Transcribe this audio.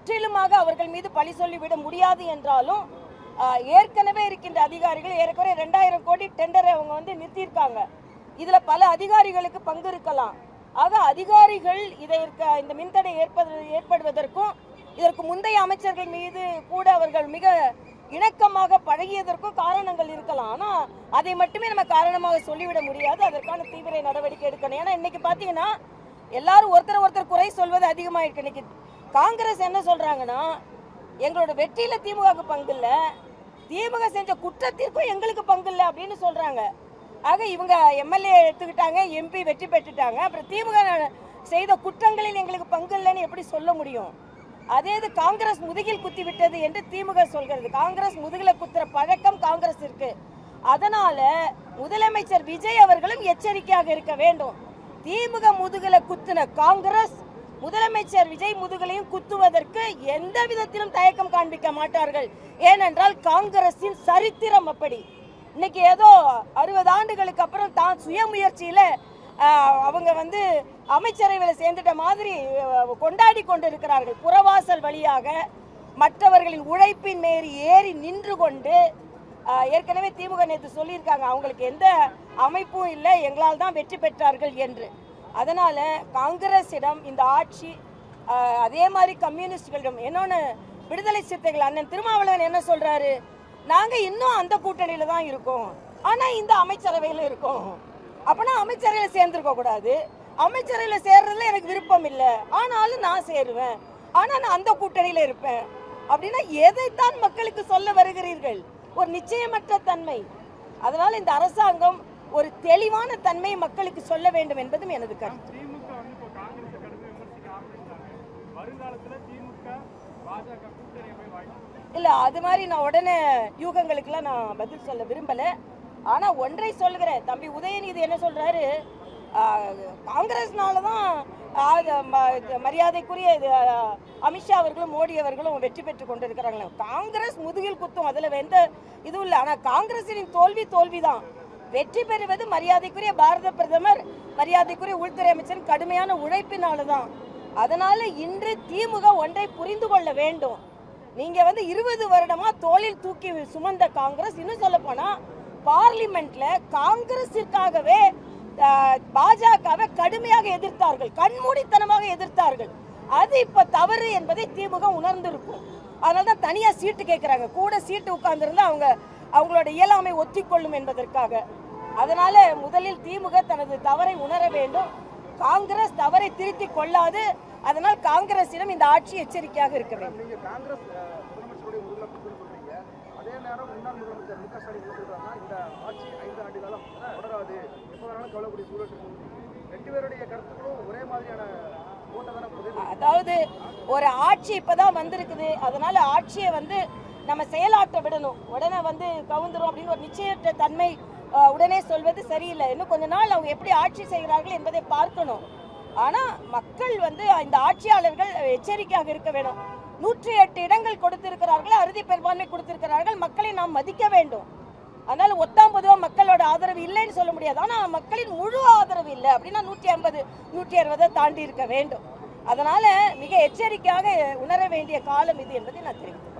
முற்றிலுமாக அவர்கள் மீது பழி சொல்லிவிட முடியாது என்றாலும் ஏற்கனவே இருக்கின்ற அதிகாரிகள் ஏறக்குறைய 2000 கோடி டெண்டரை அவங்க வந்து நிறுத்தியிருக்காங்க. இதுல பல அதிகாரிகளுக்கு பங்கு இருக்கலாம். ஆக அதிகாரிகள் இந்த மின்தடை ஏற்படுவதற்கும் இதற்கு முந்தைய அமைச்சர்கள் மீது கூட அவர்கள் மிக இணக்கமாக பழகியதற்கும் காரணங்கள் இருக்கலாம். ஆனா அதை மட்டுமே நம்ம காரணமாக சொல்லிவிட முடியாது. அதற்கான தீவிர நடவடிக்கை எடுக்கணும். ஏன்னா இன்னைக்கு பாத்தீங்கன்னா எல்லாரும் ஒருத்தர் குறை சொல்வது அதிகமாயிருக்கு. இன்னைக்கு காங்கிரஸ் என்ன சொல்றாங்கன்னா, எங்களோட வெற்றியில திமுகவுக்கு பங்கு இல்ல, திமுக செஞ்ச குற்றத்திற்கும் எங்களுக்கு பங்கு இல்லை அப்படின்னு சொல்றாங்க. ஆக இவங்க எம்எல்ஏ எடுத்துக்கிட்டாங்க, எம்பி வெற்றி பெற்றுட்டாங்க, அப்புறம் திமுக செய்த குற்றங்களில் எங்களுக்கு பங்கு இல்லைன்னு எப்படி சொல்ல முடியும்? அதே இது காங்கிரஸ் முதுகில் குத்தி விட்டது என்று திமுக சொல்கிறது. காங்கிரஸ் முதுகில குத்துற பழக்கம் காங்கிரஸ் இருக்கு. அதனால முதலமைச்சர் விஜய் அவர்களும் எச்சரிக்கையாக இருக்க வேண்டும். திமுக முதுகில குத்துன காங்கிரஸ் முதலமைச்சர் விஜய் முதுகலையும் குத்துவதற்கு எந்த விதத்திலும் தயக்கம் காண்பிக்க மாட்டார்கள். ஏனென்றால் காங்கிரசின் சரித்திரம் அப்படி. இன்னைக்கு ஏதோ 60 ஆண்டுகளுக்கு அப்புறம் தான் சுயமுயற்சியில அவங்க வந்து அமைச்சரவையில் சேர்ந்துட்ட மாதிரி கொண்டாடி கொண்டிருக்கிறார்கள். புறவாசல் வழியாக மற்றவர்களின் உழைப்பின் மேறி ஏறி நின்று கொண்டு ஏற்கனவே திமுக நேற்று சொல்லியிருக்காங்க, அவங்களுக்கு எந்த அமைப்பும் இல்லை, எங்களால் தான் வெற்றி பெற்றார்கள் என்று. அதனால காங்கிரஸிடம் இந்த ஆட்சி, அதே மாதிரி கம்யூனிஸ்டுகளிடம், இன்னொன்று விடுதலை சிறுத்தைகள் அண்ணன் திருமாவளவன் என்ன சொல்றாரு, நாங்க இன்னும் அந்த கூட்டணியில தான் இருக்கோம், ஆனா இந்த அமைச்சரவையில் இருக்கோம். அப்பனா அமைச்சரவையில் சேர்ந்துருக்க கூடாது. அமைச்சரவையில் சேர்றதுல எனக்கு விருப்பம் இல்லை, ஆனாலும் நான் சேருவேன், ஆனா நான் அந்த கூட்டணியில இருப்பேன் அப்படின்னா எதைத்தான் மக்களுக்கு சொல்ல வருகிறீர்கள்? ஒரு நிச்சயமற்ற தன்மை. அதனால இந்த அரசாங்கம் ஒரு தெளிவான தன்மை மக்களுக்கு சொல்ல வேண்டும் என்பதும் எனது கருத்து. இல்ல, அது மாதிரி நான் உடனே யூகங்களுக்கெல்லாம் நான் பதில் சொல்ல விரும்பல. ஆனா ஒன்றை சொல்கிறேன், தம்பி உதயநிதி என்ன சொல்றாரு, காங்கிரஸ்னாலதான் மரியாதைக்குரிய அமித்ஷா அவர்களும் மோடி அவர்களும் வெற்றி பெற்று கொண்டிருக்கிறாங்களே. காங்கிரஸ் முதுகில் குத்தும், அதுல எந்த இதுவும் இல்லை. ஆனா காங்கிரசின் தோல்விதான். வெற்றி பெறுவது மரியாதைக்குரிய பாரத பிரதமர், மரியாதைக்குரிய உள்துறை அமைச்சர் கடுமையான உழைப்பினால்தான். அதனால இன்று திமுக ஒன்றை புரிந்து கொள்ள வேண்டும். நீங்க 20 வருடமா தோளில் தூக்கி சுமந்த காங்கிரஸ், இன்னும் சொல்ல போனா பார்லிமெண்ட்ல காங்கிரஸிற்காகவே பாஜகவை கடுமையாக எதிர்த்தார்கள், கண்மூடித்தனமாக எதிர்த்தார்கள். அது இப்ப தவறு என்பதை திமுக உணர்ந்திருக்கும். அதனாலதான் தனியா சீட்டு கேட்கிறாங்க. கூட சீட்டு உட்கார்ந்திருந்தா அவங்களோட இயலாமை ஒத்திக்கொள்ளும் என்பதற்காக. அதனால முதலில் திமுக தனது தவறை உணர வேண்டும். காங்கிரஸ் தவறை திருத்தி கொள்ளாது. அதனால் காங்கிரசிடம் இந்த ஆட்சி எச்சரிக்கையாக இருக்க வேண்டும். அதாவது ஒரு ஆட்சி இப்பதான் வந்திருக்குது, அதனால ஆட்சியை நம்ம செயலாற்ற விடணும். உடனே கவுந்துரும் அப்படின்னு ஒரு நிச்சயற்ற தன்மை உடனே சொல்வது சரியில்லை. இன்னும் கொஞ்ச நாள் அவங்க எப்படி ஆட்சி செய்கிறார்கள் என்பதை பார்க்கணும். ஆனா மக்கள் இந்த ஆட்சியாளர்கள் எச்சரிக்கையாக இருக்க வேணும். 108 இடங்கள் கொடுத்திருக்கிறார்கள், அறுதி பெரும்பான்மை கொடுத்திருக்கிறார்கள். மக்களை நாம் மதிக்க வேண்டும். அதனால 19 மக்களோட ஆதரவு இல்லைன்னு சொல்ல முடியாது. ஆனா மக்களின் முழு ஆதரவு இல்லை அப்படின்னா 150 160 தாண்டி இருக்க வேண்டும். அதனால மிக எச்சரிக்கையாக உணர வேண்டிய காலம் இது என்பதை நான் தெரிவித்தேன்.